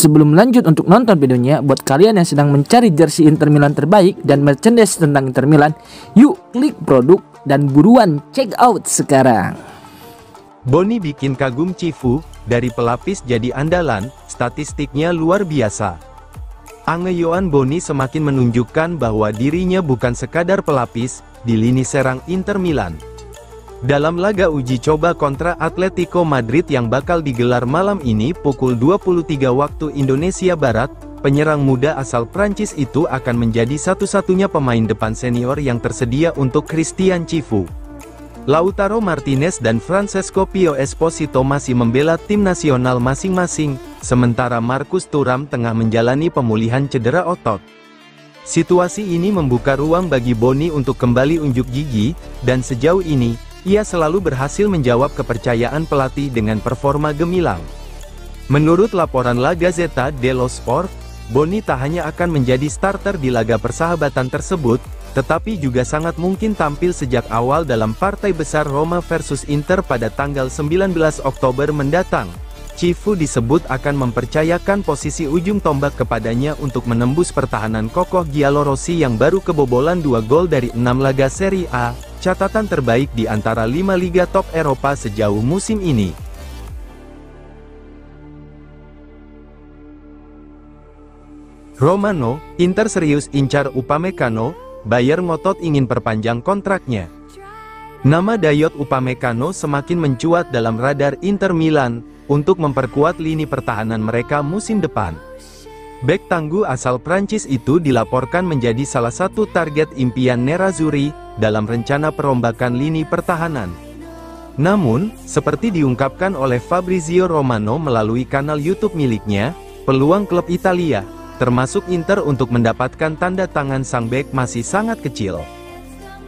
Sebelum lanjut untuk nonton videonya, buat kalian yang sedang mencari jersey Inter Milan terbaik dan merchandise tentang Inter Milan, yuk klik produk dan buruan check out sekarang. Bony bikin kagum Cifu, dari pelapis jadi andalan, statistiknya luar biasa. Angeyoan Bony semakin menunjukkan bahwa dirinya bukan sekadar pelapis di lini serang Inter Milan. Dalam laga uji coba kontra Atletico Madrid yang bakal digelar malam ini pukul 23 waktu Indonesia Barat, penyerang muda asal Prancis itu akan menjadi satu-satunya pemain depan senior yang tersedia untuk Christian Cifu. Lautaro Martinez dan Francesco Pio Esposito masih membela tim nasional masing-masing, sementara Marcus Thuram tengah menjalani pemulihan cedera otot. Situasi ini membuka ruang bagi Bony untuk kembali unjuk gigi, dan sejauh ini, ia selalu berhasil menjawab kepercayaan pelatih dengan performa gemilang. Menurut laporan La Gazzetta dello Sport, Bony tak hanya akan menjadi starter di laga persahabatan tersebut, tetapi juga sangat mungkin tampil sejak awal dalam partai besar Roma versus Inter pada tanggal 19 Oktober mendatang. Cifu disebut akan mempercayakan posisi ujung tombak kepadanya untuk menembus pertahanan kokoh Giallorossi yang baru kebobolan 2 gol dari 6 laga Serie A, catatan terbaik di antara 5 liga top Eropa sejauh musim ini. Romano, Inter serius incar Upamecano, Bayern ngotot ingin perpanjang kontraknya. Nama Dayot Upamecano semakin mencuat dalam radar Inter Milan, untuk memperkuat lini pertahanan mereka musim depan. Bek tangguh asal Prancis itu dilaporkan menjadi salah satu target impian Nerazzurri, dalam rencana perombakan lini pertahanan. Namun, seperti diungkapkan oleh Fabrizio Romano melalui kanal YouTube miliknya, peluang klub Italia, termasuk Inter untuk mendapatkan tanda tangan sang bek masih sangat kecil.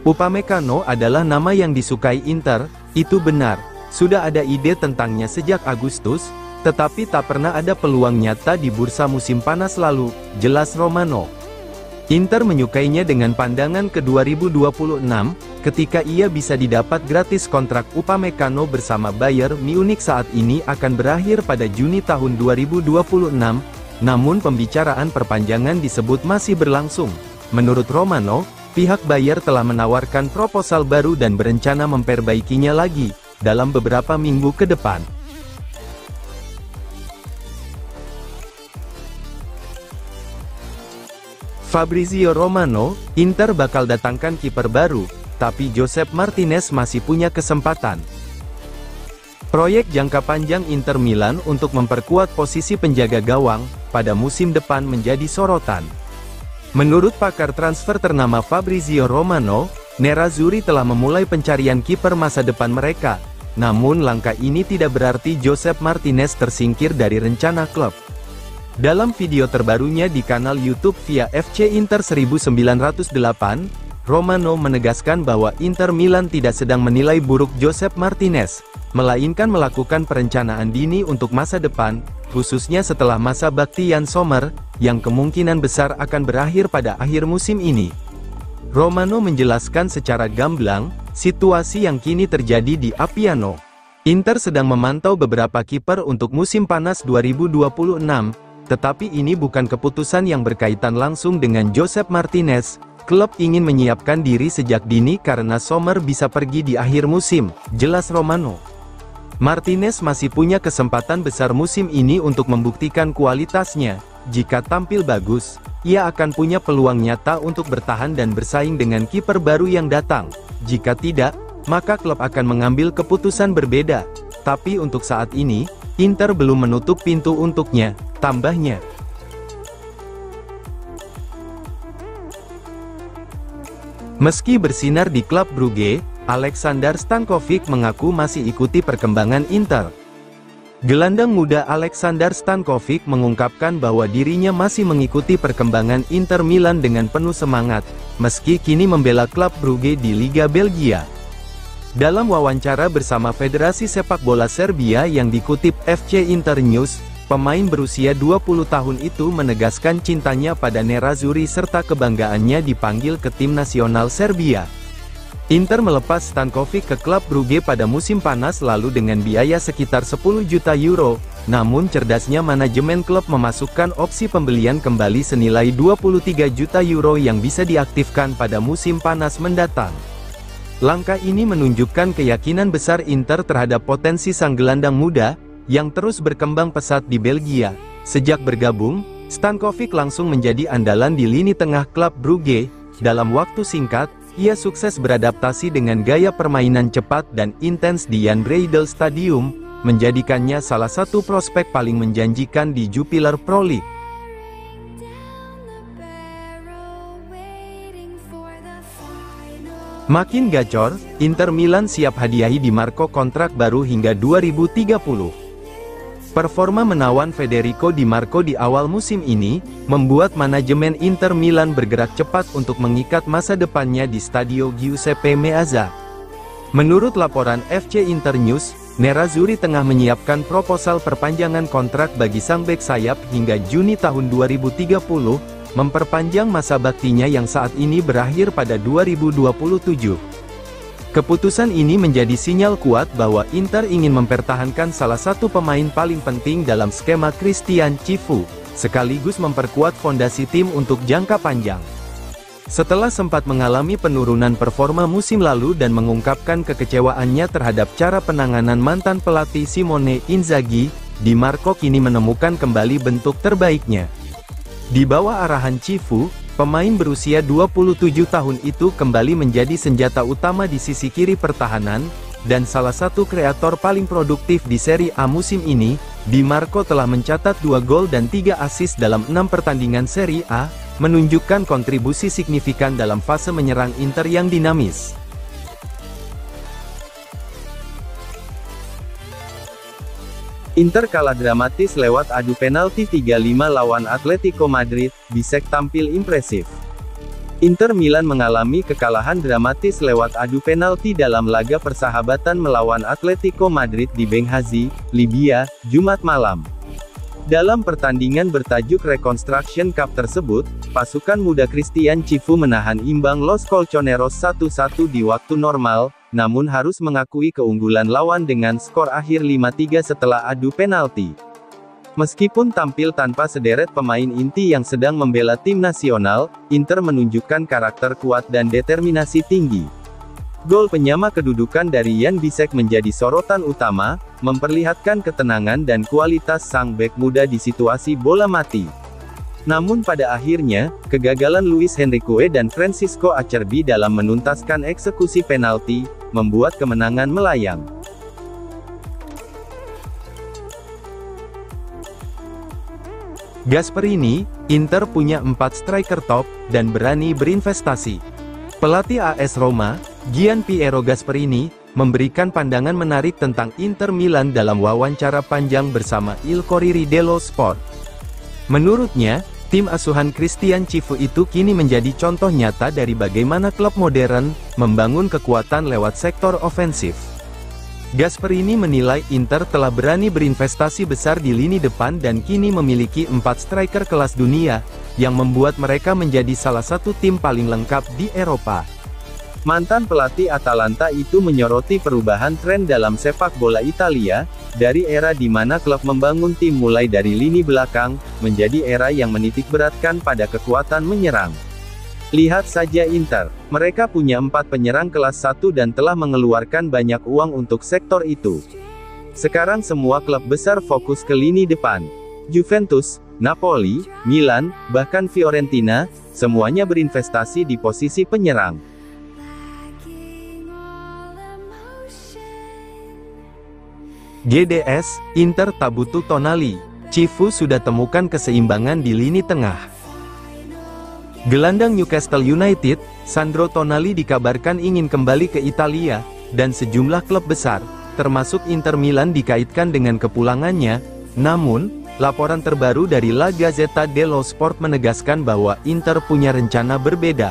Upamecano adalah nama yang disukai Inter, itu benar. Sudah ada ide tentangnya sejak Agustus, tetapi tak pernah ada peluang nyata di bursa musim panas lalu, jelas Romano. Inter menyukainya dengan pandangan ke 2026, ketika ia bisa didapat gratis. Kontrak Upamecano bersama Bayern Munich saat ini akan berakhir pada Juni tahun 2026, namun pembicaraan perpanjangan disebut masih berlangsung. Menurut Romano, pihak Bayern telah menawarkan proposal baru dan berencana memperbaikinya lagi dalam beberapa minggu ke depan. Fabrizio Romano, Inter bakal datangkan kiper baru, tapi Josep Martinez masih punya kesempatan. Proyek jangka panjang Inter Milan untuk memperkuat posisi penjaga gawang pada musim depan menjadi sorotan. Menurut pakar transfer ternama Fabrizio Romano, Nerazzurri telah memulai pencarian kiper masa depan mereka, namun langkah ini tidak berarti Josep Martinez tersingkir dari rencana klub. Dalam video terbarunya di kanal YouTube via FC Inter 1908, Romano menegaskan bahwa Inter Milan tidak sedang menilai buruk Josep Martinez, melainkan melakukan perencanaan dini untuk masa depan, khususnya setelah masa bakti Jan Sommer, yang kemungkinan besar akan berakhir pada akhir musim ini. Romano menjelaskan secara gamblang, situasi yang kini terjadi di Appiano. Inter sedang memantau beberapa kiper untuk musim panas 2026, tetapi ini bukan keputusan yang berkaitan langsung dengan Josep Martinez. Klub ingin menyiapkan diri sejak dini karena Sommer bisa pergi di akhir musim, jelas Romano. Martinez masih punya kesempatan besar musim ini untuk membuktikan kualitasnya. Jika tampil bagus, ia akan punya peluang nyata untuk bertahan dan bersaing dengan kiper baru yang datang. Jika tidak, maka klub akan mengambil keputusan berbeda. Tapi untuk saat ini, Inter belum menutup pintu untuknya, tambahnya. Meski bersinar di klub Brugge, Alexander Stankovic mengaku masih ikuti perkembangan Inter. Gelandang muda Alexander Stankovic mengungkapkan bahwa dirinya masih mengikuti perkembangan Inter Milan dengan penuh semangat, meski kini membela klub Brugge di Liga Belgia. Dalam wawancara bersama Federasi Sepak Bola Serbia yang dikutip FC Inter News, pemain berusia 20 tahun itu menegaskan cintanya pada Nerazzurri serta kebanggaannya dipanggil ke tim nasional Serbia. Inter melepas Stankovic ke klub Brugge pada musim panas lalu dengan biaya sekitar 10 juta euro, namun cerdasnya manajemen klub memasukkan opsi pembelian kembali senilai 23 juta euro yang bisa diaktifkan pada musim panas mendatang. Langkah ini menunjukkan keyakinan besar Inter terhadap potensi sang gelandang muda, yang terus berkembang pesat di Belgia. Sejak bergabung, Stankovic langsung menjadi andalan di lini tengah klub Brugge. Dalam waktu singkat, ia sukses beradaptasi dengan gaya permainan cepat dan intens di Jan Breydel Stadium, menjadikannya salah satu prospek paling menjanjikan di Jupiler Pro League. Makin gacor, Inter Milan siap hadiahi Di Marco kontrak baru hingga 2030. Performa menawan Federico Di Marco di awal musim ini, membuat manajemen Inter Milan bergerak cepat untuk mengikat masa depannya di Stadio Giuseppe Meazza. Menurut laporan FC Internews, Nerazzurri tengah menyiapkan proposal perpanjangan kontrak bagi sang bek sayap hingga Juni tahun 2030, memperpanjang masa baktinya yang saat ini berakhir pada 2027. Keputusan ini menjadi sinyal kuat bahwa Inter ingin mempertahankan salah satu pemain paling penting dalam skema Christian Cifu, sekaligus memperkuat fondasi tim untuk jangka panjang. Setelah sempat mengalami penurunan performa musim lalu dan mengungkapkan kekecewaannya terhadap cara penanganan mantan pelatih Simone Inzaghi, Di Marco kini menemukan kembali bentuk terbaiknya. Di bawah arahan Cifu, pemain berusia 27 tahun itu kembali menjadi senjata utama di sisi kiri pertahanan, dan salah satu kreator paling produktif di Serie A musim ini. Di Marco telah mencatat 2 gol dan 3 assist dalam 6 pertandingan Serie A, menunjukkan kontribusi signifikan dalam fase menyerang Inter yang dinamis. Inter kalah dramatis lewat adu penalti 3-5 lawan Atletico Madrid, Bisek tampil impresif. Inter Milan mengalami kekalahan dramatis lewat adu penalti dalam laga persahabatan melawan Atletico Madrid di Benghazi, Libya, Jumat malam. Dalam pertandingan bertajuk Reconstruction Cup tersebut, pasukan muda Christian Cifu menahan imbang Los Colchoneros 1-1 di waktu normal, namun harus mengakui keunggulan lawan dengan skor akhir 5-3 setelah adu penalti. Meskipun tampil tanpa sederet pemain inti yang sedang membela tim nasional, Inter menunjukkan karakter kuat dan determinasi tinggi. Gol penyama kedudukan dari Jan Bisek menjadi sorotan utama, memperlihatkan ketenangan dan kualitas sang bek muda di situasi bola mati. Namun pada akhirnya, kegagalan Luis Henrique dan Francisco Acerbi dalam menuntaskan eksekusi penalti, membuat kemenangan melayang. Gasperini, Inter punya 4 striker top, dan berani berinvestasi. Pelatih AS Roma, Gian Piero Gasperini, memberikan pandangan menarik tentang Inter Milan dalam wawancara panjang bersama Il Corriere dello Sport. Menurutnya, tim asuhan Christian Cifu itu kini menjadi contoh nyata dari bagaimana klub modern membangun kekuatan lewat sektor ofensif. Gasperini menilai Inter telah berani berinvestasi besar di lini depan dan kini memiliki 4 striker kelas dunia, yang membuat mereka menjadi salah satu tim paling lengkap di Eropa. Mantan pelatih Atalanta itu menyoroti perubahan tren dalam sepak bola Italia, dari era di mana klub membangun tim mulai dari lini belakang, menjadi era yang menitikberatkan pada kekuatan menyerang. Lihat saja Inter, mereka punya 4 penyerang kelas 1 dan telah mengeluarkan banyak uang untuk sektor itu. Sekarang semua klub besar fokus ke lini depan. Juventus, Napoli, Milan, bahkan Fiorentina, semuanya berinvestasi di posisi penyerang. GDS, Inter tak butuh Tonali. Cifu sudah temukan keseimbangan di lini tengah. Gelandang Newcastle United, Sandro Tonali dikabarkan ingin kembali ke Italia, dan sejumlah klub besar, termasuk Inter Milan dikaitkan dengan kepulangannya. Namun, laporan terbaru dari La Gazzetta dello Sport menegaskan bahwa Inter punya rencana berbeda.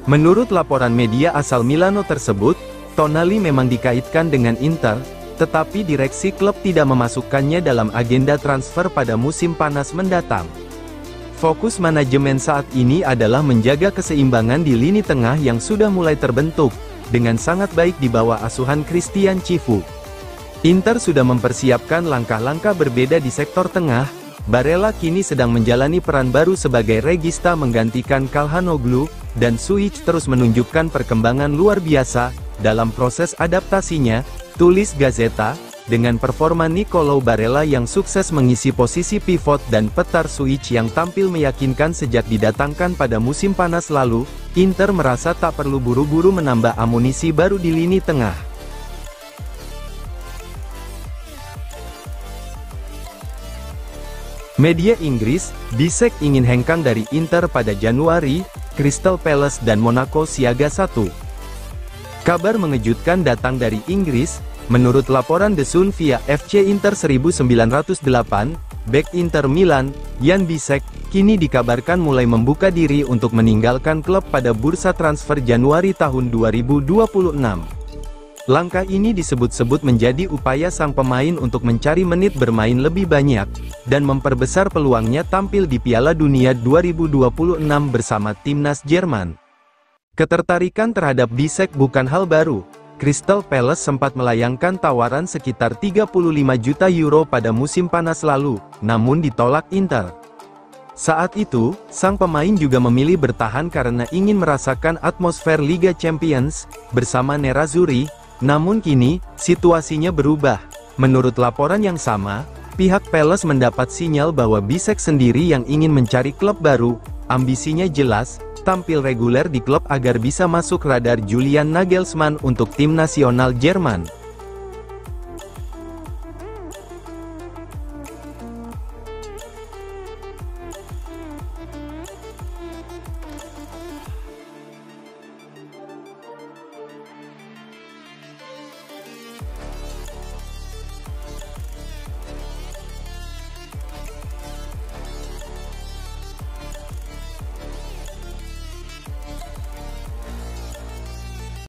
Menurut laporan media asal Milano tersebut, Tonali memang dikaitkan dengan Inter, tetapi direksi klub tidak memasukkannya dalam agenda transfer pada musim panas mendatang. Fokus manajemen saat ini adalah menjaga keseimbangan di lini tengah yang sudah mulai terbentuk, dengan sangat baik di bawah asuhan Christian Cifu. Inter sudah mempersiapkan langkah-langkah berbeda di sektor tengah. Barella kini sedang menjalani peran baru sebagai regista menggantikan Calhanoglu, dan Suich terus menunjukkan perkembangan luar biasa dalam proses adaptasinya, tulis Gazeta. Dengan performa Nicolo Barella yang sukses mengisi posisi pivot dan Petar Suich yang tampil meyakinkan sejak didatangkan pada musim panas lalu, Inter merasa tak perlu buru-buru menambah amunisi baru di lini tengah. Media Inggris, Bisek ingin hengkang dari Inter pada Januari, Crystal Palace dan Monaco siaga 1. Kabar mengejutkan datang dari Inggris. Menurut laporan The Sun via FC Inter 1908, bek Inter Milan, Jan Bisek, kini dikabarkan mulai membuka diri untuk meninggalkan klub pada bursa transfer Januari tahun 2026. Langkah ini disebut-sebut menjadi upaya sang pemain untuk mencari menit bermain lebih banyak, dan memperbesar peluangnya tampil di Piala Dunia 2026 bersama timnas Jerman. Ketertarikan terhadap Bisek bukan hal baru. Crystal Palace sempat melayangkan tawaran sekitar 35 juta euro pada musim panas lalu, namun ditolak Inter. Saat itu, sang pemain juga memilih bertahan karena ingin merasakan atmosfer Liga Champions bersama Nerazzurri, namun kini, situasinya berubah. Menurut laporan yang sama, pihak Palace mendapat sinyal bahwa Bisek sendiri yang ingin mencari klub baru, ambisinya jelas, tampil reguler di klub agar bisa masuk radar Julian Nagelsmann untuk tim nasional Jerman.